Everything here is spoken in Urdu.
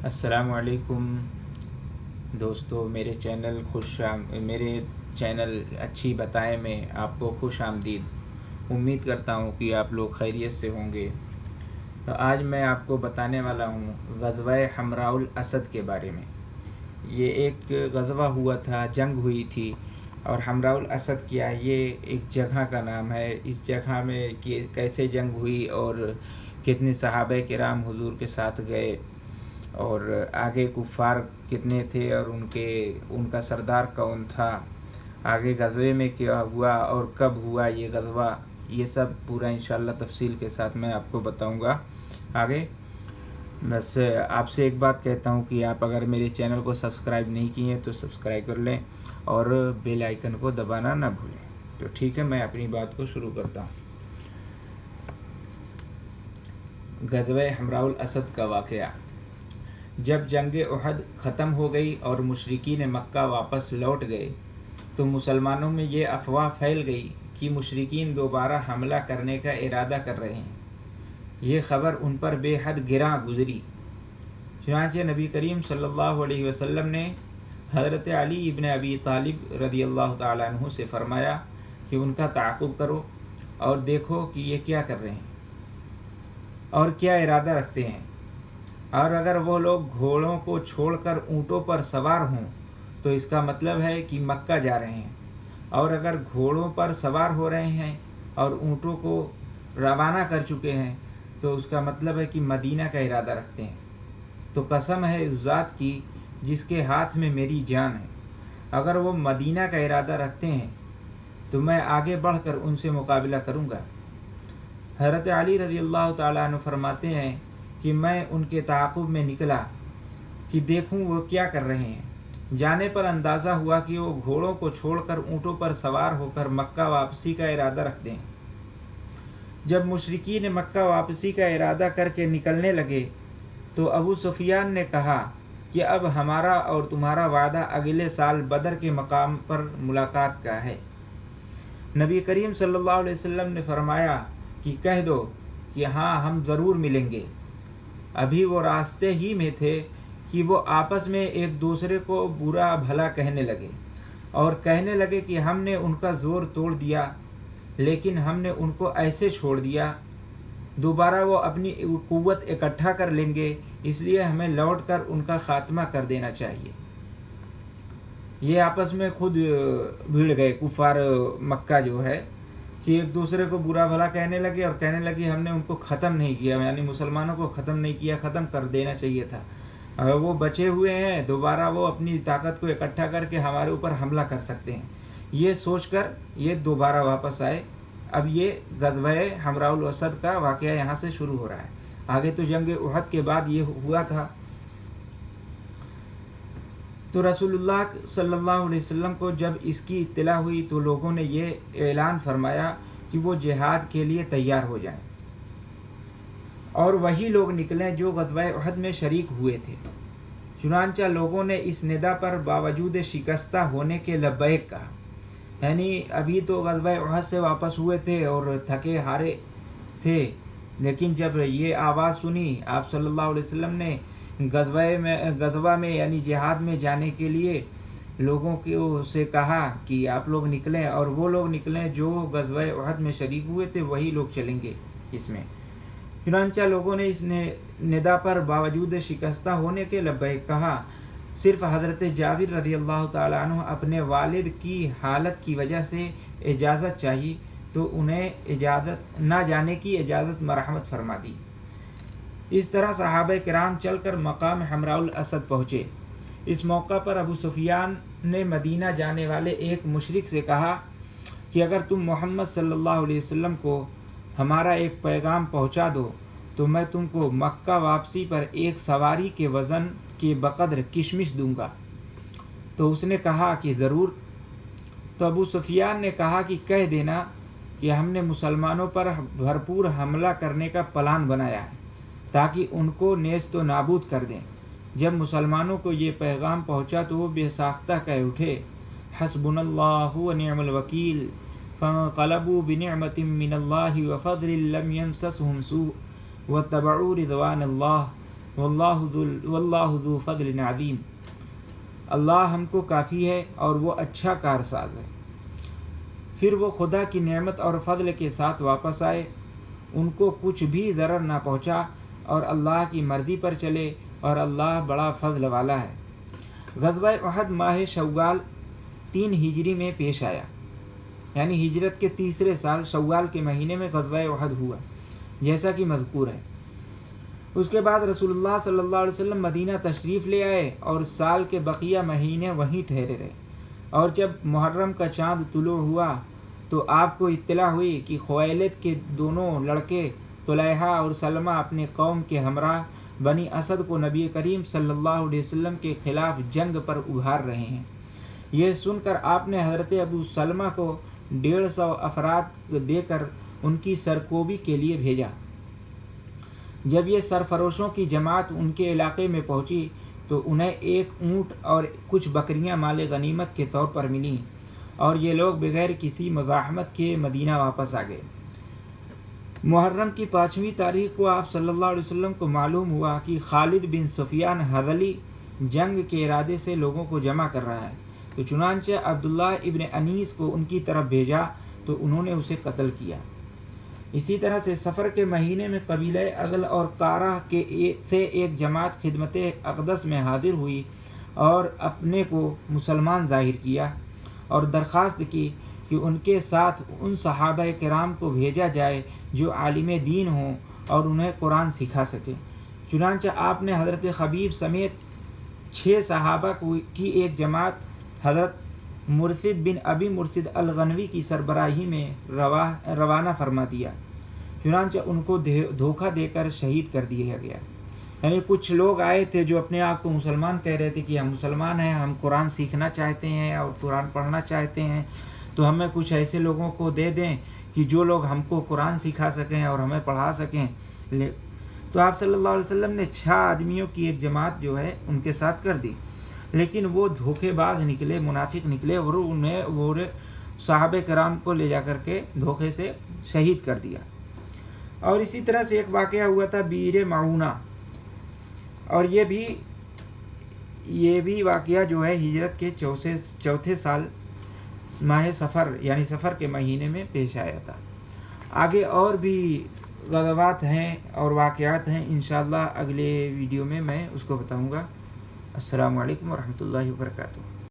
السلام علیکم دوستو، میرے چینل اچھی بتائیں میں آپ کو خوش آمدید۔ امید کرتا ہوں کہ آپ لوگ خیریت سے ہوں گے۔ تو آج میں آپ کو بتانے والا ہوں غزوہ حمراء الاسد کے بارے میں۔ یہ ایک غزوہ ہوا تھا، جنگ ہوئی تھی، اور حمراء الاسد کیا یہ ایک جگہ کا نام ہے۔ اس جگہ میں کیسے جنگ ہوئی اور کتنے صحابہ کرام حضور کے ساتھ گئے، اور آگے کفار کتنے تھے، اور ان کا سردار کون تھا، آگے غزوے میں کیا ہوا اور کب ہوا یہ غزوہ، یہ سب پورا انشاءاللہ تفصیل کے ساتھ میں آپ کو بتاؤں گا آگے۔ بس آپ سے ایک بات کہتا ہوں کہ آپ اگر میرے چینل کو سبسکرائب نہیں کیے ہیں تو سبسکرائب کر لیں اور بیل آئیکن کو دبانا نہ بھولیں۔ تو ٹھیک ہے، میں اپنی بات کو شروع کرتا ہوں۔ غزوہ حمراء الاسد کا واقعہ۔ جب جنگ احد ختم ہو گئی اور مشرکین مکہ واپس لوٹ گئے تو مسلمانوں میں یہ افواہ پھیل گئی کہ مشرکین دوبارہ حملہ کرنے کا ارادہ کر رہے ہیں۔ یہ خبر ان پر بے حد گراں گزری۔ چنانچہ نبی کریم صلی اللہ علیہ وسلم نے حضرت علی ابن ابی طالب رضی اللہ تعالیٰ عنہ سے فرمایا کہ ان کا تعاقب کرو اور دیکھو کہ یہ کیا کر رہے ہیں اور کیا ارادہ رکھتے ہیں، اور اگر وہ لوگ گھوڑوں کو چھوڑ کر اونٹوں پر سوار ہوں تو اس کا مطلب ہے کہ مکہ جا رہے ہیں، اور اگر گھوڑوں پر سوار ہو رہے ہیں اور اونٹوں کو روانہ کر چکے ہیں تو اس کا مطلب ہے کہ مدینہ کا ارادہ رکھتے ہیں۔ تو قسم ہے اس ذات کی جس کے ہاتھ میں میری جان ہے، اگر وہ مدینہ کا ارادہ رکھتے ہیں تو میں آگے بڑھ کر ان سے مقابلہ کروں گا۔ حضرت علی رضی اللہ تعالیٰ عنہ فرماتے ہیں کہ میں ان کے تعاقب میں نکلا کہ دیکھوں وہ کیا کر رہے ہیں۔ جانے پر اندازہ ہوا کہ وہ گھوڑوں کو چھوڑ کر اونٹوں پر سوار ہو کر مکہ واپسی کا ارادہ رکھتے ہیں۔ جب مشرکین مکہ واپسی کا ارادہ کر کے نکلنے لگے تو ابو سفیان نے کہا کہ اب ہمارا اور تمہارا وعدہ اگلے سال بدر کے مقام پر ملاقات کا ہے۔ نبی کریم صلی اللہ علیہ وسلم نے فرمایا کہ کہہ دو کہ ہاں، ہم ضرور ملیں گے۔ ابھی وہ راستے ہی میں تھے کہ وہ آپس میں ایک دوسرے کو برا بھلا کہنے لگے اور کہنے لگے کہ ہم نے ان کا زور توڑ دیا، لیکن ہم نے ان کو ایسے چھوڑ دیا، دوبارہ وہ اپنی قوت اکٹھا کر لیں گے، اس لیے ہمیں لوٹ کر ان کا خاتمہ کر دینا چاہیے۔ یہ آپس میں خود بھیڑ گئے کفار مکہ جو ہے کہ ایک دوسرے کو برا بھلا کہنے لگے اور کہنے لگے ہم نے ان کو ختم نہیں کیا، یعنی مسلمانوں کو ختم نہیں کیا، ختم کر دینا چاہیے تھا۔ اگر وہ بچے ہوئے ہیں دوبارہ وہ اپنی طاقت کو اکٹھا کر کے ہمارے اوپر حملہ کر سکتے ہیں، یہ سوچ کر یہ دوبارہ واپس آئے۔ اب یہ غزوہ حمراء الاسد کا واقعہ یہاں سے شروع ہو رہا ہے۔ آگے تو جنگ احد کے بعد یہ ہوا تھا۔ تو رسول اللہ صلی اللہ علیہ وسلم کو جب اس کی اطلاع ہوئی تو لوگوں نے یہ اعلان فرمایا کہ وہ جہاد کے لیے تیار ہو جائیں، اور وہی لوگ نکلیں جو غزوہ احد میں شریک ہوئے تھے۔ چنانچہ لوگوں نے اس ندا پر باوجود شکستہ ہونے کے لبیک کہا، یعنی ابھی تو غزوہ احد سے واپس ہوئے تھے اور تھکے ہارے تھے، لیکن جب یہ آواز سنی آپ صلی اللہ علیہ وسلم نے غزوہ میں یعنی جہاد میں جانے کے لیے لوگوں کو سے کہا کہ آپ لوگ نکلیں، اور وہ لوگ نکلیں جو غزوہ احد میں شریک ہوئے تھے، وہی لوگ چلیں گے اس میں۔ چنانچہ لوگوں نے اس ندا پر باوجود شکستہ ہونے کے لبیک کہا۔ صرف حضرت جابر رضی اللہ تعالیٰ عنہ اپنے والد کی حالت کی وجہ سے اجازت چاہی تو انہیں اجازت نہ جانے کی اجازت مرحمت فرما دی۔ اس طرح صحابہ کرام چل کر مقام حمراء الاسد پہنچے۔ اس موقع پر ابو سفیان نے مدینہ جانے والے ایک مشرک سے کہا کہ اگر تم محمد صلی اللہ علیہ وسلم کو ہمارا ایک پیغام پہنچا دو تو میں تم کو مکہ واپسی پر ایک سواری کے وزن کے بقدر کشمش دوں گا۔ تو اس نے کہا کہ ضرور۔ تو ابو سفیان نے کہا کہ کہہ دینا کہ ہم نے مسلمانوں پر بھرپور حملہ کرنے کا پلان بنایا ہے تاکہ ان کو نیست و نابود کر دیں۔ جب مسلمانوں کو یہ پیغام پہنچا تو وہ بے ساختہ کہہ اٹھے، حسبنا اللہ و نعم الوکیل، فانقلبوا بنعمت من اللہ وفضل لم یمسسہم سوء واتبعوا رضوان اللہ واللہ ذو فضل عظیم، اللہ ہم کو کافی ہے اور وہ اچھا کارساز ہے۔ پھر وہ خدا کی نعمت اور فضل کے ساتھ واپس آئے، ان کو کچھ بھی ضرر نہ پہنچا اور اللہ کی مرضی پر چلے، اور اللہ بڑا فضل والا ہے۔ غزوہ احد ماہ شوال 3 ہجری میں پیش آیا، یعنی ہجرت کے تیسرے سال شوال کے مہینے میں غزوہ احد ہوا، جیسا کہ مذکور ہے۔ اس کے بعد رسول اللہ صلی اللہ علیہ وسلم مدینہ تشریف لے آئے اور سال کے بقیہ مہینے وہیں ٹھہرے رہے، اور جب محرم کا چاند طلوع ہوا تو آپ کو اطلاع ہوئی کہ خویلد کے دونوں لڑکے طلحہ اور سلمہ اپنے قوم کے ہمراہ بنی اسد کو نبی کریم صلی اللہ علیہ وسلم کے خلاف جنگ پر ابھار رہے ہیں۔ یہ سن کر آپ نے حضرت ابو سلمہ کو 150 افراد دے کر ان کی سرکوبی کے لیے بھیجا۔ جب یہ سرفروشوں کی جماعت ان کے علاقے میں پہنچی تو انہیں ایک اونٹ اور کچھ بکریاں مال غنیمت کے طور پر ملیں، اور یہ لوگ بغیر کسی مزاحمت کے مدینہ واپس آ گئے۔ محرم کی 5ویں تاریخ کو آپ صلی اللہ علیہ وسلم کو معلوم ہوا کہ خالد بن سفیان ہذلی جنگ کے ارادے سے لوگوں کو جمع کر رہا ہے، تو چنانچہ عبداللہ ابن انیس کو ان کی طرف بھیجا تو انہوں نے اسے قتل کیا۔ اسی طرح سے سفر کے مہینے میں قبیلہ عضل اور قارہ سے ایک جماعت خدمت اقدس میں حاضر ہوئی اور اپنے کو مسلمان ظاہر کیا اور درخواست کی کہ ان کے ساتھ ان صحابہ کرام کو بھیجا جائے جو عالم دین ہوں اور انہیں قرآن سکھا سکیں۔ چنانچہ آپ نے حضرت خبیب سمیت 6 صحابہ کی ایک جماعت حضرت مرثد بن ابی مرثد الغنوی کی سربراہی میں روانہ فرما دیا۔ چنانچہ ان کو دھوکہ دے کر شہید کر دیا گیا۔ یعنی کچھ لوگ آئے تھے جو اپنے آپ کو مسلمان کہہ رہے تھے کہ ہم مسلمان ہیں، ہم قرآن سیکھنا چاہتے ہیں اور قرآن پڑھنا چاہتے ہیں، تو ہمیں کچھ ایسے لوگوں کو دے دیں کہ جو لوگ ہم کو قرآن سکھا سکیں اور ہمیں پڑھا سکیں۔ تو آپ صلی اللہ علیہ وسلم نے 6 آدمیوں کی ایک جماعت جو ہے ان کے ساتھ کر دی، لیکن وہ دھوکے باز نکلے، منافق نکلے، اور انہیں وہ صحابہ کرام کو لے جا کر کے دھوکے سے شہید کر دیا۔ اور اسی طرح سے ایک واقعہ ہوا تھا بئر معونہ، اور یہ بھی واقعہ جو ہے ہجرت کے چوتھے سال ماہ سفر یعنی سفر کے مہینے میں پیش آیا تھا۔ آگے اور بھی غزوات ہیں اور واقعات ہیں، انشاءاللہ اگلے ویڈیو میں اس کو بتاؤں گا۔ السلام علیکم ورحمۃ اللہ وبرکاتہ۔